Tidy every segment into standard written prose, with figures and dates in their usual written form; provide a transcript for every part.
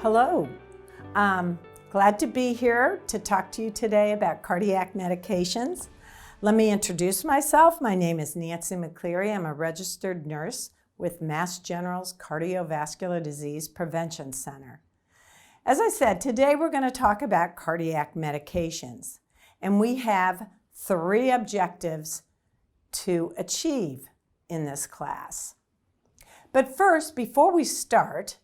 Hello. Glad to be here to talk to you today about cardiac medications. Let me introduce myself. My name is Nancy McCleary. I'm a registered nurse with Mass General's Cardiovascular Disease Prevention Center. As I said, today we're going to talk about cardiac medications, and we have 3 objectives to achieve in this class. But first, before we start,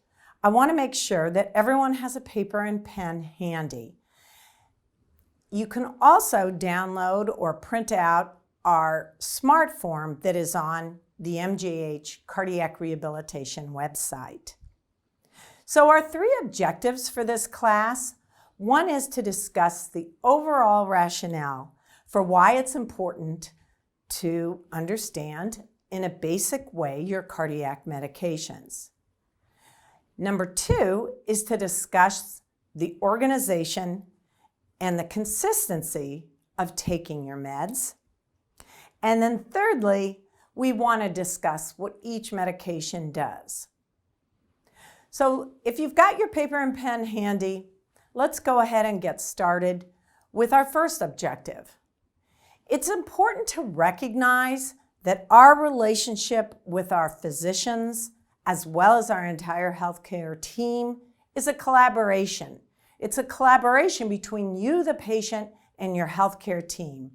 I want to make sure that everyone has a paper and pen handy. You can also download or print out our smart form that is on the MGH Cardiac Rehabilitation website. So our 3 objectives for this class, one is to discuss the overall rationale for why it's important to understand in a basic way your cardiac medications. Number 2 is to discuss the organization and the consistency of taking your meds. And then thirdly, we want to discuss what each medication does. So if you've got your paper and pen handy, let's go ahead and get started with our first objective. It's important to recognize that our relationship with our physicians, as well as our entire healthcare team, is a collaboration. It's a collaboration between you, the patient, and your healthcare team.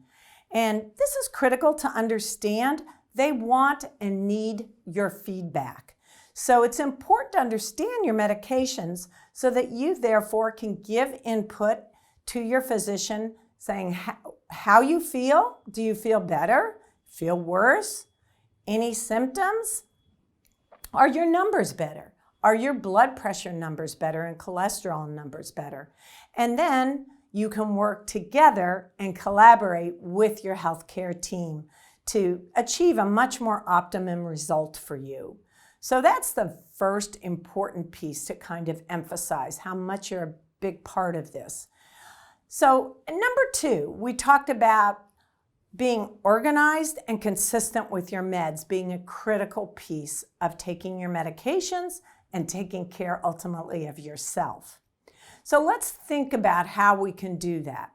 And this is critical to understand. They want and need your feedback. So it's important to understand your medications so that you therefore can give input to your physician saying how you feel. Do you feel better? Feel worse? Any symptoms? Are your numbers better? Are your blood pressure numbers better and cholesterol numbers better? And then you can work together and collaborate with your healthcare team to achieve a much more optimum result for you. So that's the first important piece to kind of emphasize how much you're a big part of this. So number 2, we talked about being organized and consistent with your meds being a critical piece of taking your medications and taking care ultimately of yourself. So let's think about how we can do that.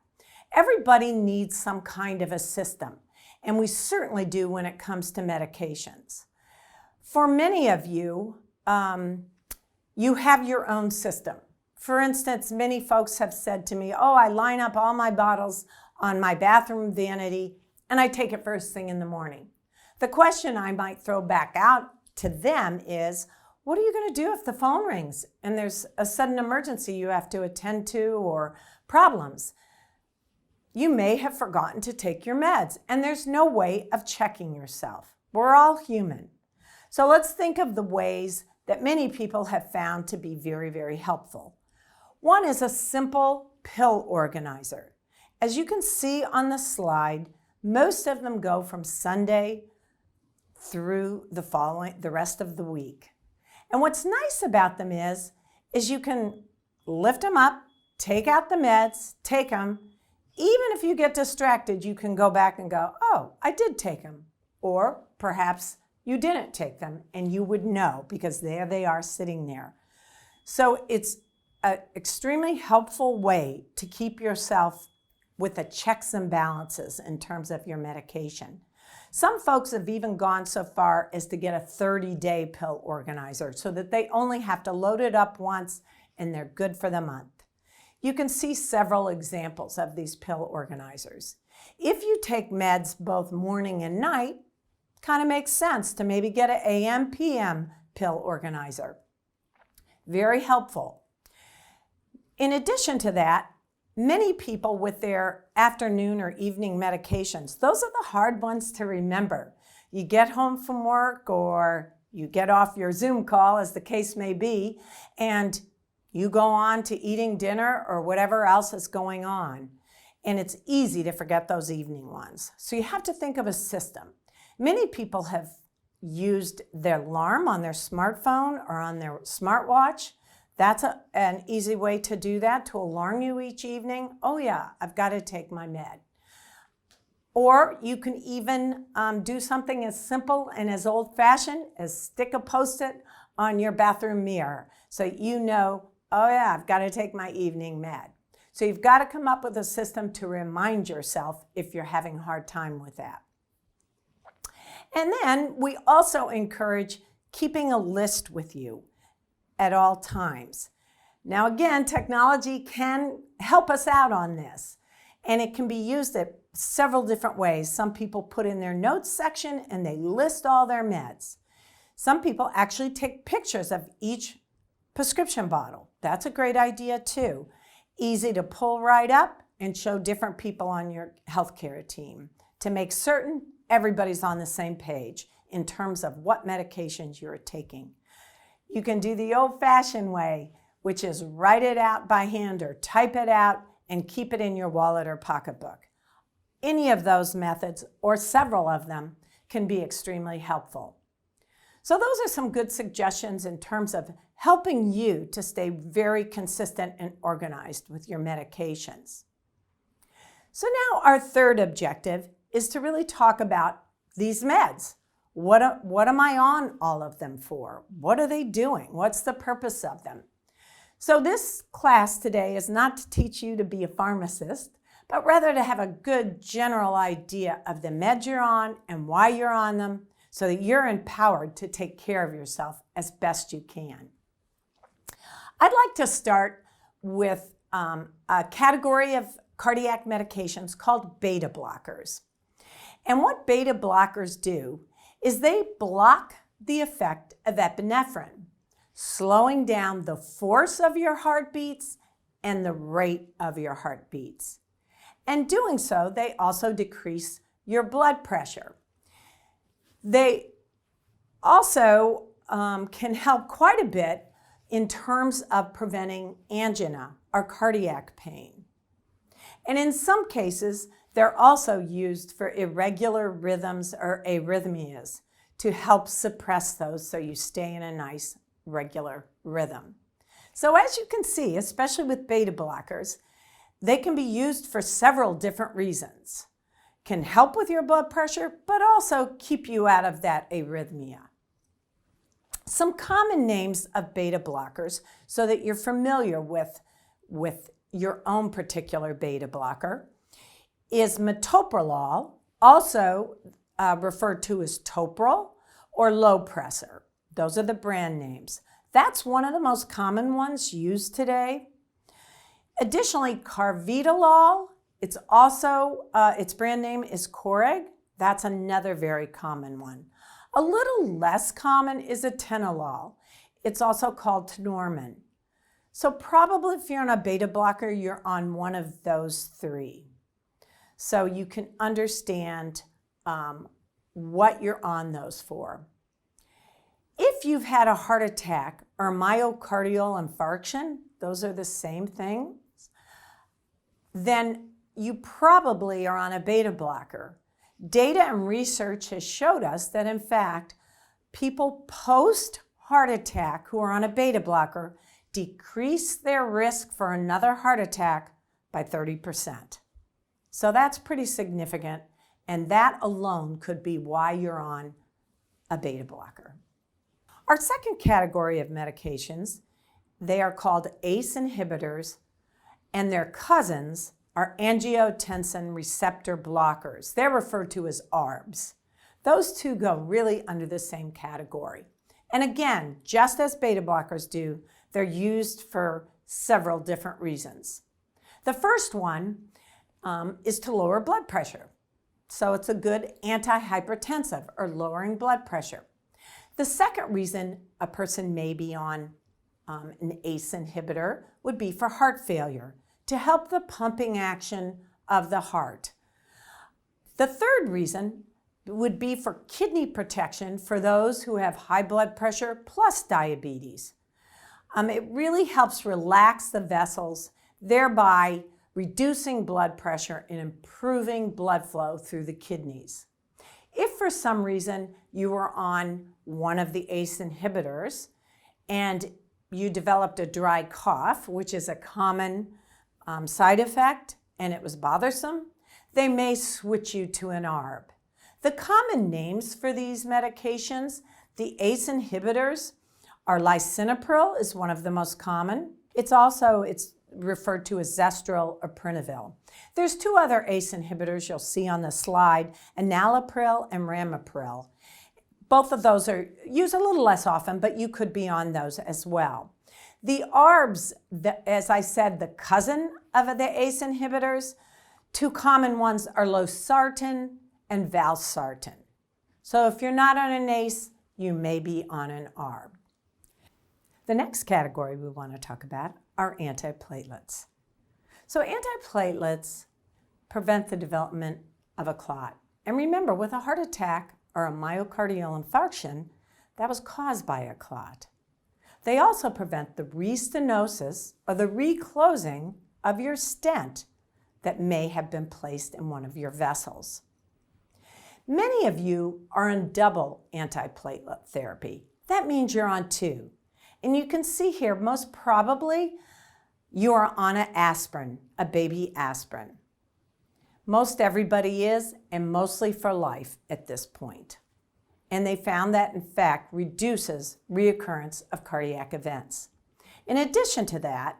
Everybody needs some kind of a system, and we certainly do when it comes to medications. For many of you, you have your own system. For instance, many folks have said to me, I line up all my bottles on my bathroom vanity and I take it first thing in the morning. The question I might throw back out to them is, what are you going to do if the phone rings and there's a sudden emergency you have to attend to or problems? You may have forgotten to take your meds, and there's no way of checking yourself. We're all human. So let's think of the ways that many people have found to be very, very helpful. One is a simple pill organizer. As you can see on the slide, most of them go from Sunday through the rest of the week. And what's nice about them is you can lift them up, take out the meds, take them. Even if you get distracted, you can go back and go, I did take them. Or perhaps you didn't take them and you would know because there they are sitting there. So it's an extremely helpful way to keep yourself with the checks and balances in terms of your medication. Some folks have even gone so far as to get a 30-day pill organizer so that they only have to load it up once and they're good for the month. You can see several examples of these pill organizers. If you take meds both morning and night, kind of makes sense to maybe get an AM/PM pill organizer. Very helpful. In addition to that, many people with their afternoon or evening medications, those are the hard ones to remember. You get home from work or you get off your Zoom call, as the case may be, and you go on to eating dinner or whatever else is going on. And it's easy to forget those evening ones. So you have to think of a system. Many people have used their alarm on their smartphone or on their smartwatch. That's an easy way to do that, to alarm you each evening. I've got to take my med. Or you can even do something as simple and as old-fashioned as stick a Post-it on your bathroom mirror so you know oh yeah, I've got to take my evening med. So you've got to come up with a system to remind yourself if you're having a hard time with that. And then we also encourage keeping a list with you at all times. Now again, technology can help us out on this, and it can be used at several different ways. Some people put in their notes section and they list all their meds. Some people actually take pictures of each prescription bottle. That's a great idea too. Easy to pull right up and show different people on your healthcare team to make certain everybody's on the same page in terms of what medications you're taking. You can do the old-fashioned way, which is write it out by hand or type it out and keep it in your wallet or pocketbook. Any of those methods, or several of them, can be extremely helpful. So those are some good suggestions in terms of helping you to stay very consistent and organized with your medications. So now our third objective is to really talk about these meds. What am I on all of them for? What are they doing? What's the purpose of them? So this class today is not to teach you to be a pharmacist, but rather to have a good general idea of the meds you're on and why you're on them, so that you're empowered to take care of yourself as best you can. I'd like to start with a category of cardiac medications called beta blockers. And what beta blockers do is they block the effect of epinephrine, slowing down the force of your heartbeats and the rate of your heartbeats. And doing so, they also decrease your blood pressure. They also can help quite a bit in terms of preventing angina or cardiac pain. And in some cases, they're also used for irregular rhythms or arrhythmias to help suppress those so you stay in a nice regular rhythm. So as you can see, especially with beta blockers, they can be used for several different reasons. Can help with your blood pressure, but also keep you out of that arrhythmia. Some common names of beta blockers so that you're familiar with your own particular beta blocker is metoprolol, also referred to as Toprol, or Lopressor. Those are the brand names. That's one of the most common ones used today. Additionally, carvedilol, it's also, its brand name is Coreg. That's another very common one. A little less common is atenolol. It's also called Tenormin. So probably if you're on a beta blocker, you're on one of those three. So you can understand what you're on those for. If you've had a heart attack or myocardial infarction, those are the same things, then you probably are on a beta blocker. Data and research has showed us that, in fact, people post-heart attack who are on a beta blocker decrease their risk for another heart attack by 30%. So that's pretty significant, and that alone could be why you're on a beta blocker. Our second category of medications, they are called ACE inhibitors, and their cousins are angiotensin receptor blockers. They're referred to as ARBs. Those two go really under the same category. And again, just as beta blockers do, they're used for several different reasons. The first one is to lower blood pressure. So it's a good antihypertensive or lowering blood pressure. The second reason a person may be on an ACE inhibitor would be for heart failure, to help the pumping action of the heart. The third reason would be for kidney protection for those who have high blood pressure plus diabetes. It really helps relax the vessels, thereby reducing blood pressure and improving blood flow through the kidneys. If for some reason you were on one of the ACE inhibitors and you developed a dry cough, which is a common side effect, and it was bothersome, they may switch you to an ARB. The common names for these medications, the ACE inhibitors, are lisinopril is one of the most common. It's referred to as Zestril or Prinavil. There's two other ACE inhibitors you'll see on the slide, enalapril and ramipril. Both of those are used a little less often, but you could be on those as well. The ARBs, as I said, the cousin of the ACE inhibitors, two common ones are losartan and valsartan. So if you're not on an ACE, you may be on an ARB. The next category we want to talk about are antiplatelets. So antiplatelets prevent the development of a clot. And remember, with a heart attack or a myocardial infarction, that was caused by a clot. They also prevent the restenosis or the reclosing of your stent that may have been placed in one of your vessels. Many of you are on double antiplatelet therapy. That means you're on two. And you can see here, most probably, you are on an aspirin, a baby aspirin. Most everybody is, and mostly for life at this point. And they found that, in fact, reduces reoccurrence of cardiac events. In addition to that,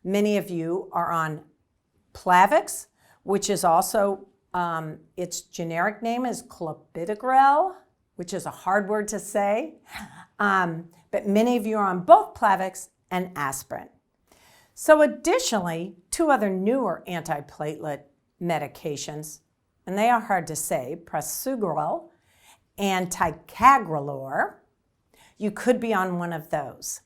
many of you are on Plavix, which is also, its generic name is clopidogrel, which is a hard word to say. But many of you are on both Plavix and aspirin. So additionally, two other newer antiplatelet medications, and they are hard to say, prasugrel and ticagrelor, you could be on one of those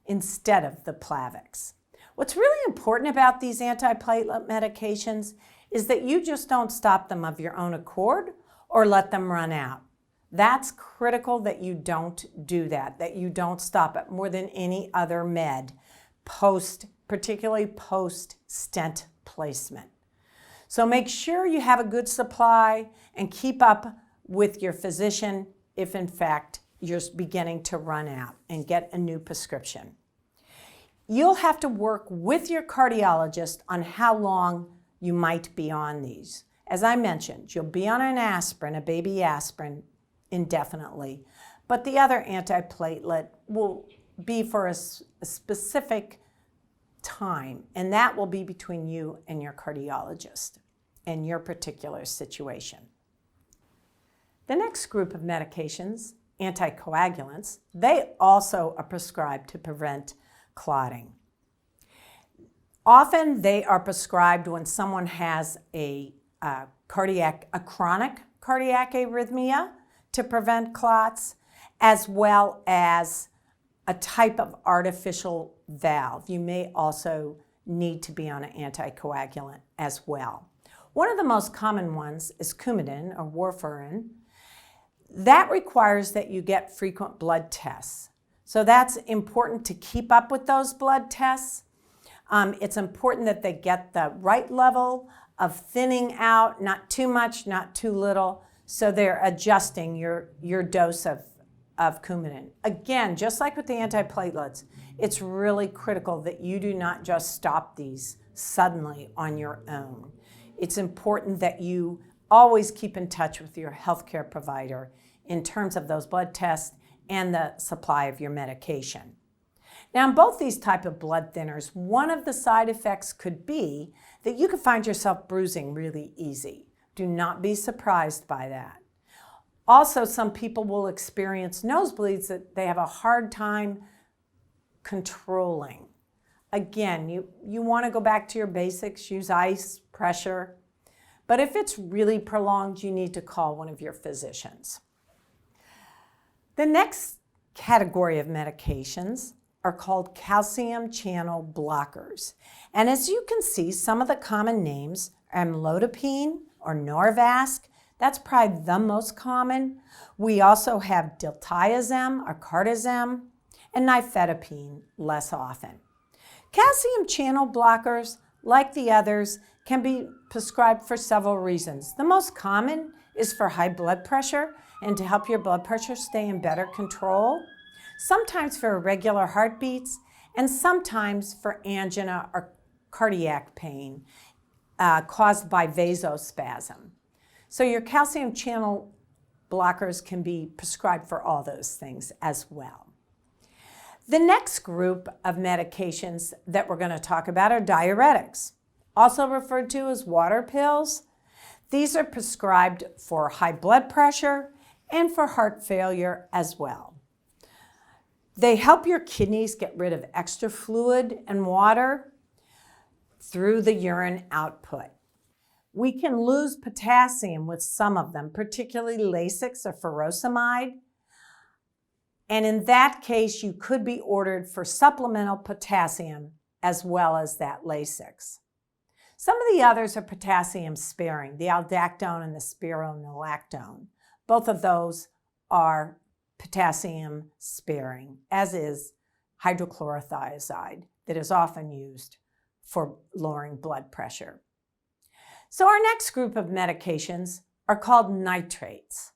instead of the Plavix. What's really important about these antiplatelet medications is that you just don't stop them of your own accord or let them run out. That's critical that you don't do that you don't stop it more than any other med, particularly post-stent placement. So make sure you have a good supply and keep up with your physician if in fact you're beginning to run out, and get a new prescription. You'll have to work with your cardiologist on how long you might be on these. As I mentioned, you'll be on an aspirin, a baby aspirin, indefinitely, but the other antiplatelet will be for a specific time, and that will be between you and your cardiologist and your particular situation. The next group of medications, anticoagulants, they also are prescribed to prevent clotting. Often they are prescribed when someone has a chronic cardiac arrhythmia to prevent clots, as well as a type of artificial valve. You may also need to be on an anticoagulant as well. One of the most common ones is Coumadin or warfarin. That requires that you get frequent blood tests. So that's important to keep up with those blood tests. It's important that they get the right level of thinning out, not too much, not too little, so they're adjusting your dose of Coumadin. Again, just like with the antiplatelets, it's really critical that you do not just stop these suddenly on your own. It's important that you always keep in touch with your healthcare provider in terms of those blood tests and the supply of your medication. Now, in both these type of blood thinners, one of the side effects could be that you could find yourself bruising really easy. Do not be surprised by that. Also, some people will experience nosebleeds that they have a hard time controlling. Again, you want to go back to your basics, use ice, pressure. But if it's really prolonged, you need to call one of your physicians. The next category of medications are called calcium channel blockers. And as you can see, some of the common names are amlodipine or Norvasc. That's probably the most common. We also have diltiazem or cardizem and nifedipine less often. Calcium channel blockers, like the others, can be prescribed for several reasons. The most common is for high blood pressure and to help your blood pressure stay in better control. Sometimes for irregular heartbeats, and sometimes for angina or cardiac pain caused by vasospasm. So your calcium channel blockers can be prescribed for all those things as well. The next group of medications that we're going to talk about are diuretics, also referred to as water pills. These are prescribed for high blood pressure and for heart failure as well. They help your kidneys get rid of extra fluid and water through the urine output. We can lose potassium with some of them, particularly Lasix or furosemide. And in that case, you could be ordered for supplemental potassium as well as that Lasix. Some of the others are potassium sparing, the aldactone and the spironolactone. Both of those are potassium sparing, as is hydrochlorothiazide that is often used for lowering blood pressure. So our next group of medications are called nitrates,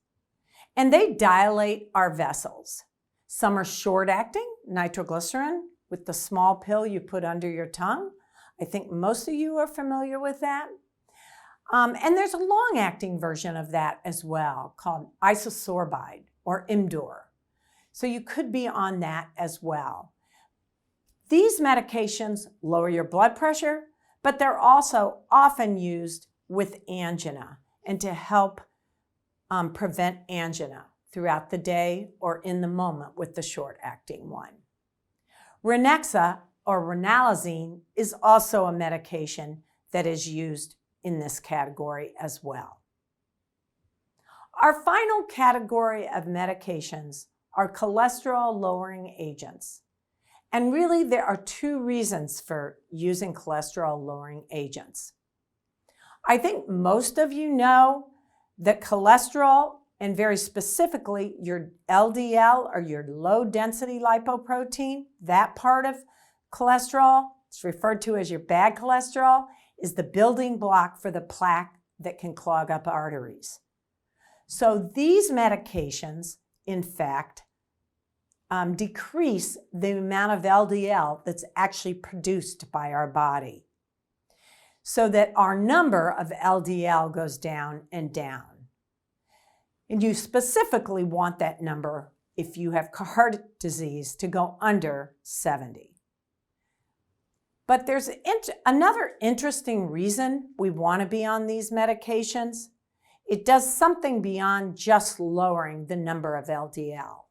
and they dilate our vessels. Some are short-acting, nitroglycerin, with the small pill you put under your tongue. I think most of you are familiar with that. And there's a long-acting version of that as well called isosorbide or Imdur. So you could be on that as well. These medications lower your blood pressure, but they're also often used with angina and to help prevent angina throughout the day or in the moment with the short-acting one. Ranexa or ranolazine is also a medication that is used in this category as well. Our final category of medications are cholesterol-lowering agents. And really, there are two reasons for using cholesterol-lowering agents. I think most of you know that cholesterol, and very specifically your LDL or your low-density lipoprotein, that part of cholesterol, it's referred to as your bad cholesterol, is the building block for the plaque that can clog up arteries. So these medications, in fact, decrease the amount of LDL that's actually produced by our body, so that our number of LDL goes down and down. And you specifically want that number, if you have heart disease, to go under 70. But there's another interesting reason we want to be on these medications. It does something beyond just lowering the number of LDL.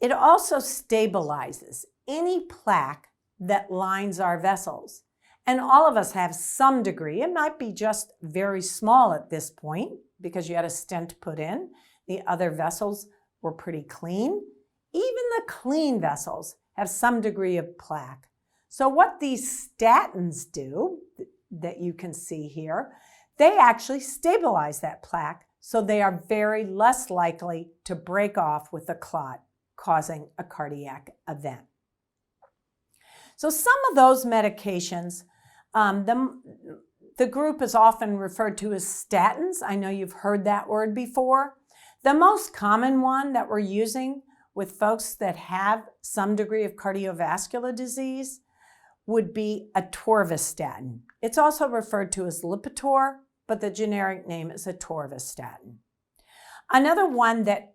It also stabilizes any plaque that lines our vessels. And all of us have some degree. It might be just very small at this point because you had a stent put in. The other vessels were pretty clean. Even the clean vessels have some degree of plaque. So what these statins do, that you can see here, they actually stabilize that plaque, so they are very less likely to break off with a clot, causing a cardiac event. So some of those medications, the group is often referred to as statins. I know you've heard that word before. The most common one that we're using with folks that have some degree of cardiovascular disease would be atorvastatin. It's also referred to as Lipitor, but the generic name is atorvastatin. Another one that,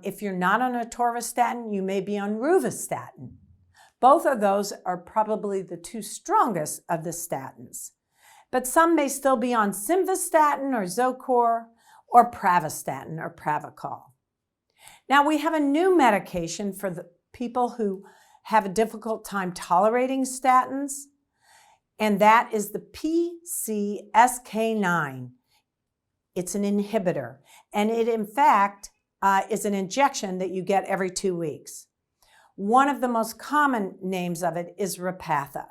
if you're not on atorvastatin, you may be on rovastatin. Both of those are probably the two strongest of the statins. But some may still be on simvastatin or Zocor or pravastatin or Pravachol. Now we have a new medication for the people who have a difficult time tolerating statins, and that is the PCSK9. It's an inhibitor, and it in fact is an injection that you get every 2 weeks. One of the most common names of it is Repatha.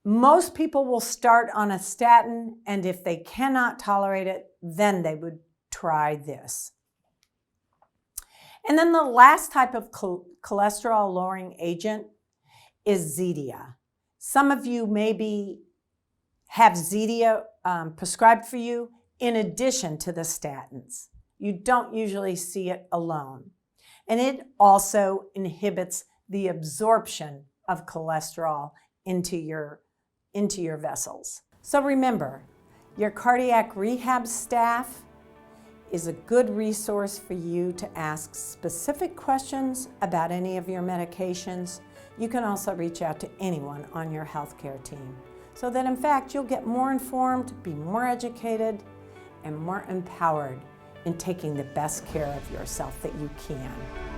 Most people will start on a statin, and if they cannot tolerate it, then they would try this. And then the last type of cholesterol-lowering agent is Zetia. Some of you maybe have Zetia prescribed for you in addition to the statins. You don't usually see it alone. And it also inhibits the absorption of cholesterol into your vessels. So remember, your cardiac rehab staff is a good resource for you to ask specific questions about any of your medications. You can also reach out to anyone on your healthcare team so that in fact you'll get more informed, be more educated, and more empowered in taking the best care of yourself that you can.